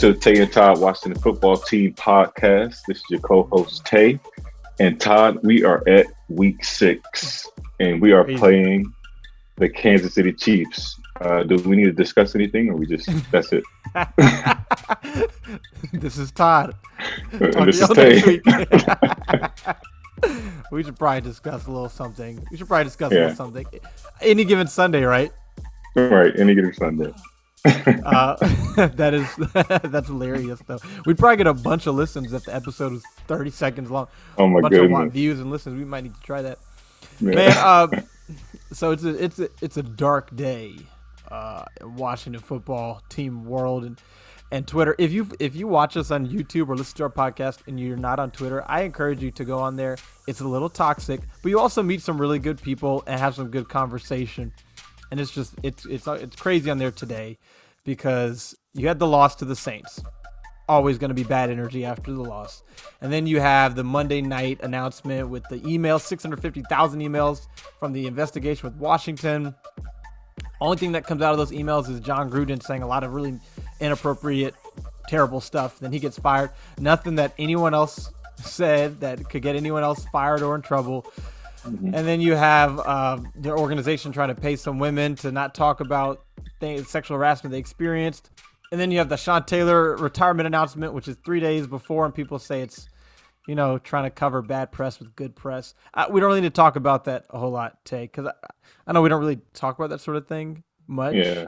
to the Tay and Todd Washington Football Team podcast. This is your co-host Tay and Todd. We are at week 6 and we are playing the Kansas City Chiefs. Do we need to discuss anything, or that's it? This is Todd. And this is Tay. We should probably discuss a little something. Any given Sunday, right? Right, any given Sunday. That's hilarious though. We'd probably get a bunch of listens if the episode was 30 seconds long. Oh my goodness. A bunch of views and listens. We might need to try that. Yeah. Man, so it's a dark day in Washington football team world and Twitter. If you watch us on YouTube or listen to our podcast and you're not on Twitter, I encourage you to go on there. It's a little toxic, but you also meet some really good people and have some good conversation. And it's crazy on there today because you had the loss to the Saints. Always going to be bad energy after the loss. And then you have the Monday night announcement with the emails, 650,000 emails from the investigation with Washington. Only thing that comes out of those emails is John Gruden saying a lot of really inappropriate, terrible stuff. Then he gets fired. Nothing that anyone else said that could get anyone else fired or in trouble. Mm-hmm. And then you have their organization trying to pay some women to not talk about sexual harassment they experienced. And then you have the Sean Taylor retirement announcement, which is 3 days before, and people say it's, trying to cover bad press with good press. We don't really need to talk about that a whole lot, Tay, because I know we don't really talk about that sort of thing much. Yeah.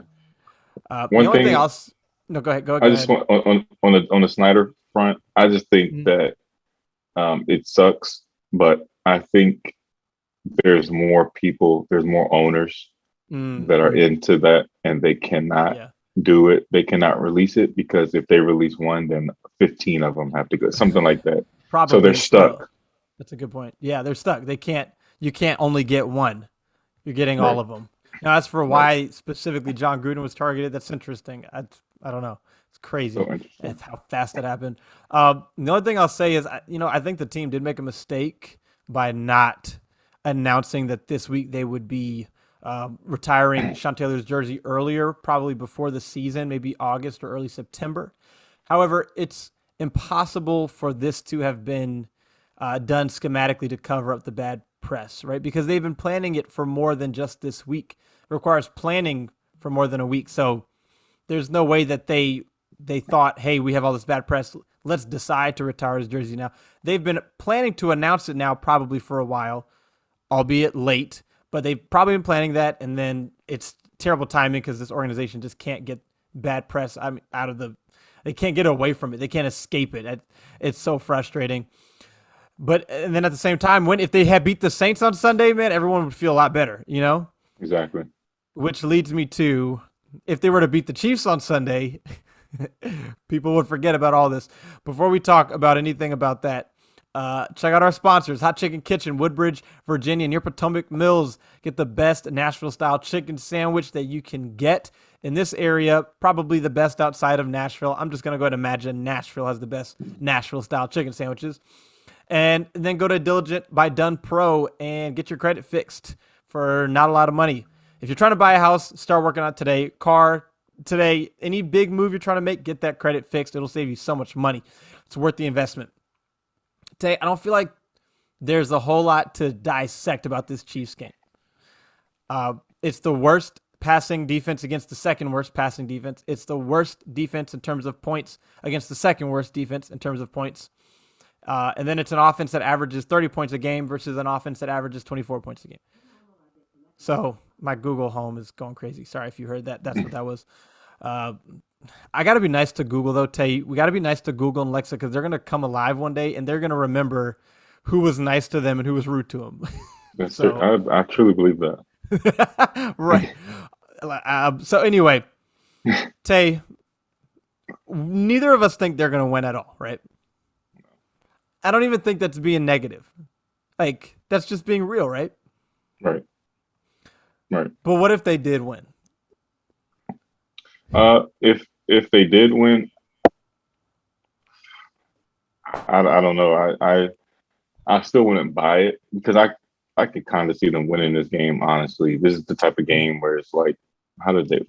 One thing else. No, go ahead. I just want on the Snyder front. I just think that it sucks, but I think there's more people, there's more owners that are into that, and they cannot do it. They cannot release it because if they release one, then 15 of them have to go, something like that. Probably. So they're stuck. That's a good point. Yeah, they're stuck. You can't only get one. You're getting all of them. Now, as for why specifically John Gruden was targeted, that's interesting. I don't know. It's crazy. That's how fast that happened. The only thing I'll say is, I think the team did make a mistake by not announcing that this week they would be retiring Sean Taylor's jersey earlier, probably before the season, maybe August or early September. However, it's impossible for this to have been done schematically to cover up the bad press, right? Because they've been planning it for more than just this week. It requires planning for more than a week. So there's no way that they thought, hey, we have all this bad press, let's decide to retire his jersey now. They've been planning to announce it now probably for a while, albeit late, but they've probably been planning that, and then it's terrible timing because this organization just can't get bad press they can't get away from it. They can't escape it. It's so frustrating. And then at the same time, if they had beat the Saints on Sunday, man, everyone would feel a lot better, Exactly. Which leads me to, if they were to beat the Chiefs on Sunday, people would forget about all this. Before we talk about anything about that, check out our sponsors, Hot Chikn Kitchn, Woodbridge, Virginia, near Potomac Mills. Get the best Nashville-style chicken sandwich that you can get in this area, probably the best outside of Nashville. I'm just going to go ahead and imagine Nashville has the best Nashville-style chicken sandwiches. And then go to Diligent by Dun Pro and get your credit fixed for not a lot of money. If you're trying to buy a house, start working on it today. Car today, any big move you're trying to make, get that credit fixed. It'll save you so much money. It's worth the investment. Tay, I don't feel like there's a whole lot to dissect about this Chiefs game. It's the worst passing defense against the second worst passing defense. It's the worst defense in terms of points against the second worst defense in terms of points. And then it's an offense that averages 30 points a game versus an offense that averages 24 points a game. So my Google Home is going crazy. Sorry if you heard that. That's what that was. I got to be nice to Google, though, Tay. We got to be nice to Google and Alexa because they're going to come alive one day, and they're going to remember who was nice to them and who was rude to them. That's it. I truly believe that. Right. So anyway, Tay, neither of us think they're going to win at all, right? I don't even think that's being negative. Like, that's just being real, right? Right. But what if they did win? If they did win, I don't know. I still wouldn't buy it because I could kind of see them winning this game. Honestly, this is the type of game where it's like, how did they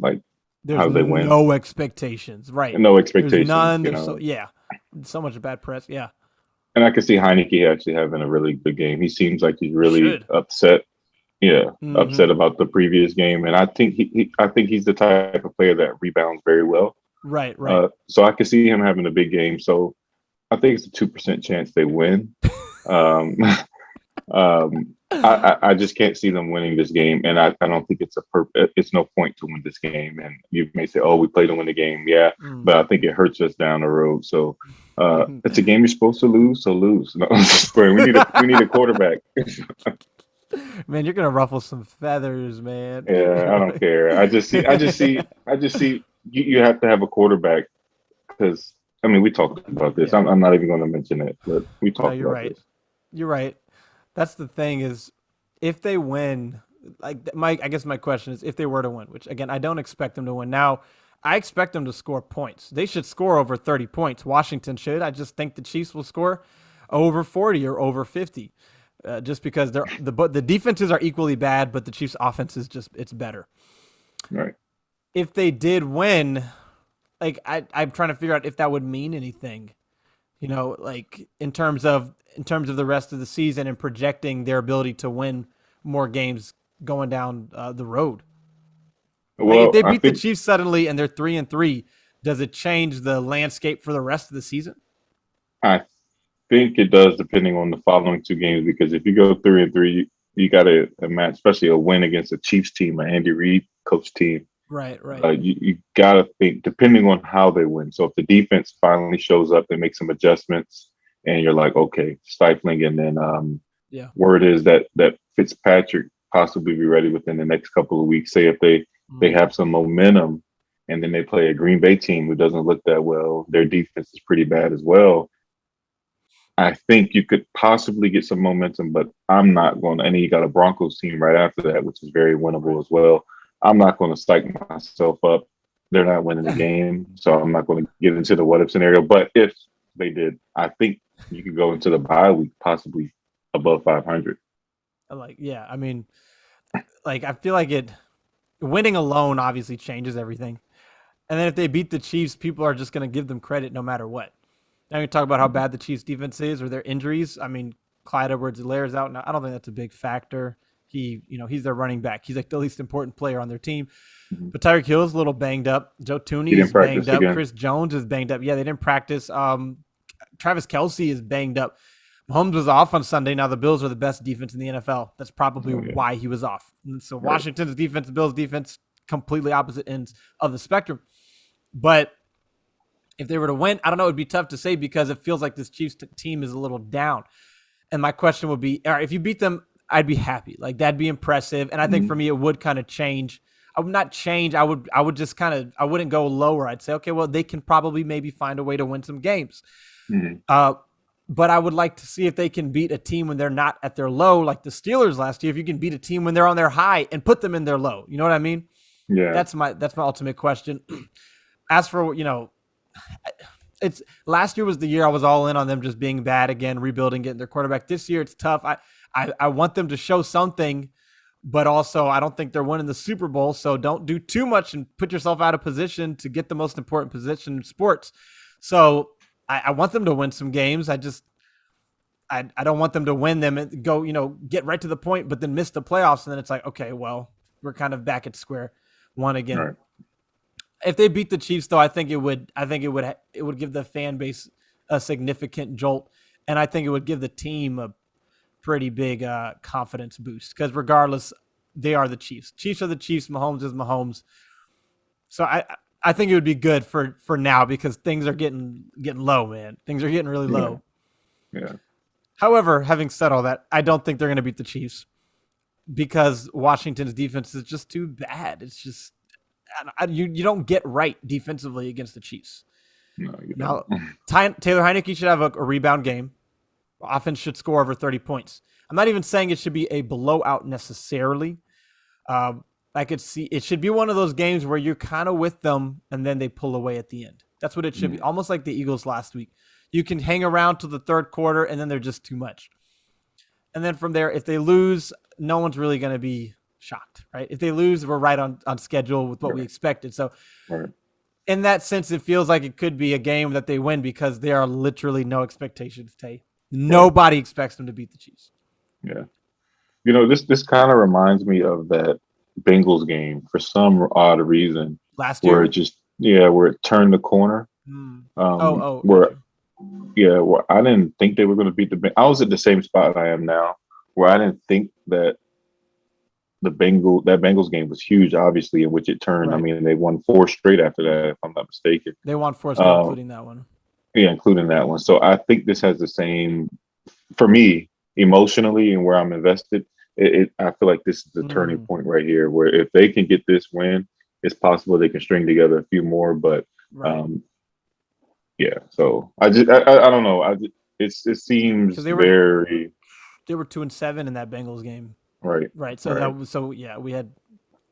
there's how they win. no expectations, right? No There's expectations, none. you There's know. so much bad press. Yeah, And I can see Heineke actually having a really good game. He seems like he's really should. upset. Yeah, Mm-hmm. upset about the previous game, and I think I think he's the type of player that rebounds very well. Right, right. So I can see him having a big game. So I think it's a 2% chance they win. Um, um, I just can't see them winning this game, and I don't think it's no point to win this game. And you may say, "Oh, we played to win the game," yeah, Mm. but I think it hurts us down the road. So it's a game you're supposed to lose, so lose. No, I'm just playing. We need a quarterback. Man, you're gonna ruffle some feathers, man. Yeah, I don't care. I just see you have to have a quarterback because I mean we talked about this. Yeah. I'm not even going to mention it, but we No, talked you're about right. this. You're right. That's the thing is, if they win, like I guess my question is, if they were to win, which again I don't expect them to win. Now, I expect them to score points. They should score over 30 points. Washington should. I just think the Chiefs will score over 40 or over 50, just because the defenses are equally bad, but the Chiefs' offense is just it's better. Right. If they did win, like I'm trying to figure out if that would mean anything. Like in terms of the rest of the season and projecting their ability to win more games going down the road. Like if Well, they I beat the think Chiefs suddenly and they're 3-3, does it change the landscape for the rest of the season? I think it does depending on the following two games because if you go 3-3, you got a match, especially a win against a Chiefs team, an Andy Reid coach team. Right, right. You got to think depending on how they win. So if the defense finally shows up, they make some adjustments, and you're like, okay, stifling, and then Yeah. word is that Fitzpatrick possibly be ready within the next couple of weeks. Say if they Mm. have some momentum, and then they play a Green Bay team who doesn't look that well, their defense is pretty bad as well. I think you could possibly get some momentum, but I'm not going to. And then you got a Broncos team right after that, which is very winnable Right. as well. I'm not going to psych myself up. They're not winning the game, so I'm not going to get into the what if scenario. But if they did, I think you could go into the bye week possibly above 500. Yeah, I mean, like I feel like it winning alone obviously changes everything. And then if they beat the Chiefs, people are just going to give them credit no matter what. Now you talk about how bad the Chiefs defense is or their injuries. I mean, Clyde Edwards-Helaire is out now. I don't think that's a big factor. He's their running back. He's like the least important player on their team. Mm-hmm. But Tyreek Hill is a little banged up. Joe He Tooney didn't is banged practice up. again. Chris Jones is banged up. Yeah, they didn't practice. Travis Kelce is banged up. Mahomes was off on Sunday. Now the Bills are the best defense in the NFL. That's probably Oh, yeah. why he was off. And so Right. Washington's defense, Bills defense, completely opposite ends of the spectrum. But if they were to win, I don't know. It'd be tough to say because it feels like this Chiefs team is a little down. And my question would be, all right, if you beat them, I'd be happy. Like that'd be impressive. And I think Mm-hmm. for me, it would kind of change. I would not change. I would just kind of, I wouldn't go lower. I'd say, okay, well, they can probably maybe find a way to win some games. Mm-hmm. But I would like to see if they can beat a team when they're not at their low, like the Steelers last year. If you can beat a team when they're on their high and put them in their low, you know what I mean? Yeah. That's my ultimate question. As for it's last year was the year I was all in on them just being bad again, rebuilding, getting their quarterback. This year it's tough. I want them to show something, but also I don't think they're winning the Super Bowl. So don't do too much and put yourself out of position to get the most important position in sports. So I want them to win some games. I don't want them to win them and go, get right to the point, but then miss the playoffs. And then it's like, okay, well, we're kind of back at square one again. Right. If they beat the Chiefs, though, I think it would give the fan base a significant jolt, and I think it would give the team a pretty big confidence boost because regardless, they are the Chiefs. Chiefs are the Chiefs. Mahomes is Mahomes. So I think it would be good for now because things are getting low, man. Things are getting really low. Yeah. However, having said all that, I don't think they're going to beat the Chiefs because Washington's defense is just too bad. It's just you don't get right defensively against the Chiefs. No, you Now, don't. Taylor Heineke should have a rebound game. Offense should score over 30 points. I'm not even saying it should be a blowout necessarily. I could see it should be one of those games where you're kind of with them and then they pull away at the end. That's what it should be. Almost like the Eagles last week. You can hang around to the third quarter and then they're just too much. And then from there, if they lose, no one's really going to be shocked, right? If they lose, we're right on schedule with what we expected. So Right. in that sense, it feels like it could be a game that they win because there are literally no expectations, Tay. Nobody expects them to beat the Chiefs. Yeah. You know, this kind of reminds me of that Bengals game for some odd reason, Last where year? it just where it turned the corner. Got Where you. where I didn't think they were going to beat the. I was at the same spot I am now, where I didn't think that that Bengals game was huge, obviously, in which it turned. I Right. mean, they won 4 straight after that, if I'm not mistaken. They won 4 straight, Um, including that one. yeah, including that one. So I think this has the same for me emotionally and where I'm invested. I feel like this is the turning point right here, where if they can get this win, it's possible they can string together a few more. But Right. um, yeah, so I don't know. It seems Because very they were 2-7 in that Bengals game. right, Right. So right, we had,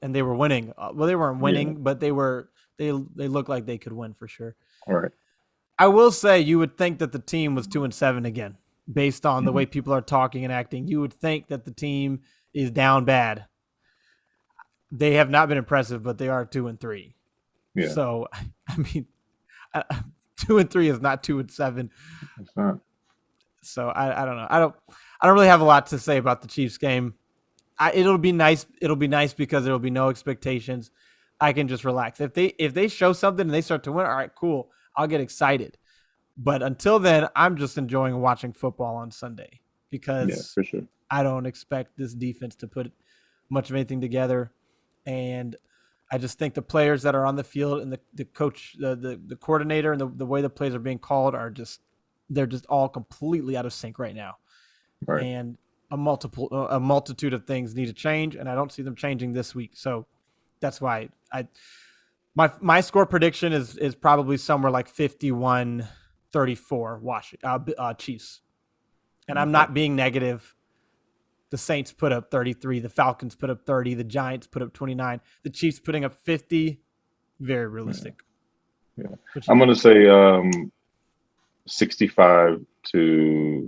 and they were winning. Well, they weren't yeah, winning, but they looked like they could win for sure. right, I will say you would think that the team was 2-7 again, based on the hmm way people are talking and acting. You would think that the team is down bad. They have not been impressive, but they are 2-3. yeah. So, I mean, 2-3 is not 2-7. It's not So I don't know. I don't really have a lot to say about the Chiefs game. It'll be nice. It'll be nice because there will be no expectations. I can just relax. If they show something and they start to win, all right, cool. I'll get excited. But until then, I'm just enjoying watching football on Sunday yeah, because for sure. I don't expect this defense to put much of anything together. And I just think the players that are on the field and the coach, the coordinator, and the way the plays are being called are just they're just all completely out of sync right now. Right. And a multitude of things need to change, and I don't see them changing this week. So that's why my score prediction is probably somewhere like 51-34 Chiefs. And I'm Okay. not being negative. The Saints put up 33, the Falcons put up 30, the Giants put up 29, the Chiefs putting up 50. Very Yeah. realistic. Yeah. What you I'm think? gonna say 65 to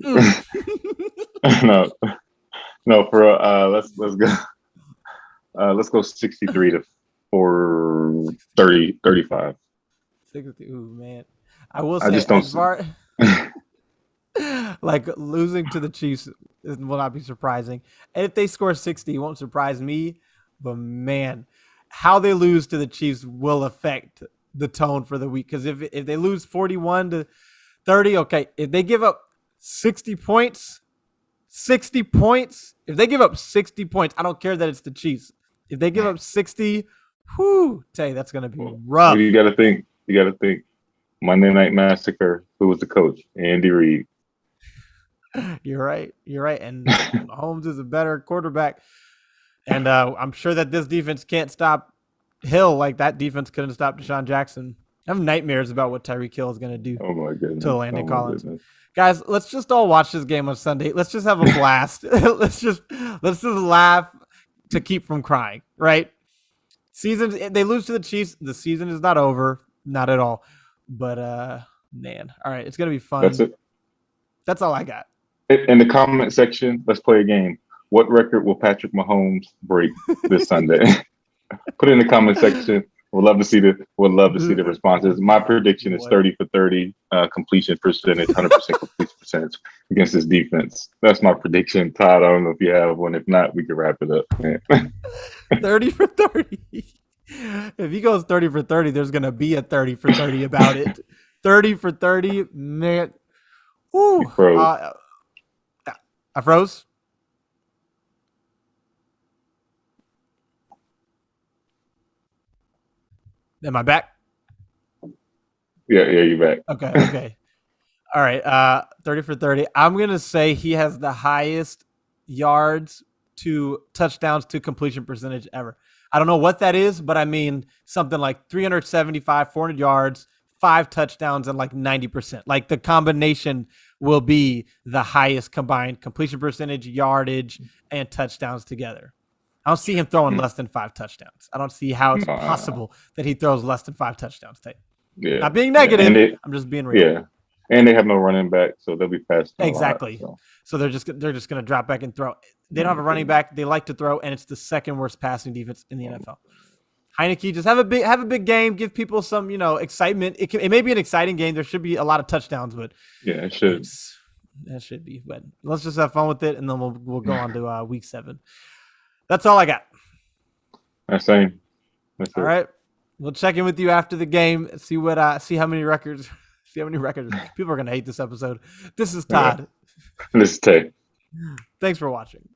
no for let's go 63 to 430 35. 60. Ooh, man. I will I say, just don't as see. far like losing to the Chiefs will not be surprising. And if they score 60, it won't surprise me. But man, how they lose to the Chiefs will affect the tone for the week. Because if they lose 41-30, okay. If they give up 60 points, 60 points. If they give up 60 points, I don't care that it's the Chiefs. If they give up 60, whew, Tay, that's gonna be Well, rough. you got to think. You got to think. Monday Night Massacre. Who was the coach? Andy Reid. You're right. You're right. And Mahomes is a better quarterback. And I'm sure that this defense can't stop Hill like that defense couldn't stop Deshaun Jackson. I have nightmares about what Tyreek Hill is going to do Oh my to goodness. Landon Oh my Collins. goodness. Guys, let's just all watch this game on Sunday. Let's just have a blast. let's just laugh to keep from crying, right? Seasons they lose to the Chiefs, the season is not over, not at all. But man, all right, it's going to be That's fun. it. That's all I got. In the comment section, let's play a game. What record will Patrick Mahomes break this Sunday? Put it in the comment section. Would love to see the responses. My prediction is Boy. 30 for 30 completion percentage, 100% completion percentage against this defense. That's my prediction. Todd, I don't know if you have one. If not, we can wrap it up. Man. 30 for 30. If he goes 30 for 30, there's going to be a 30 for 30 about it. 30 for 30, man. Woo. You froze. I froze. Am I back? Yeah, you're back. Okay. All right. 30 for 30. I'm going to say he has the highest yards to touchdowns to completion percentage ever. I don't know what that is, but I mean something like 375, 400 yards, 5 touchdowns, and like 90%. Like the combination will be the highest combined completion percentage, yardage, and touchdowns together. I don't see him throwing less than 5 touchdowns. I don't see how it's Uh, possible that he throws less than 5 touchdowns. yeah, Not being yeah, negative. I'm just being real. yeah, And they have no running back, so they'll be passing a lot. Exactly. So they're just going to drop back and throw. They don't have a running back. They like to throw, and it's the second worst passing defense in the NFL. Heineke, just have a big game. Give people some excitement. It may be an exciting game. There should be a lot of touchdowns, but yeah, it should. That should be. But let's just have fun with it, and then we'll go on to week 7. That's all I got. That's all right. We'll check in with you after the game. See how many records. See how many records. People are gonna hate this episode. This is Todd. This is Tay. Thanks for watching.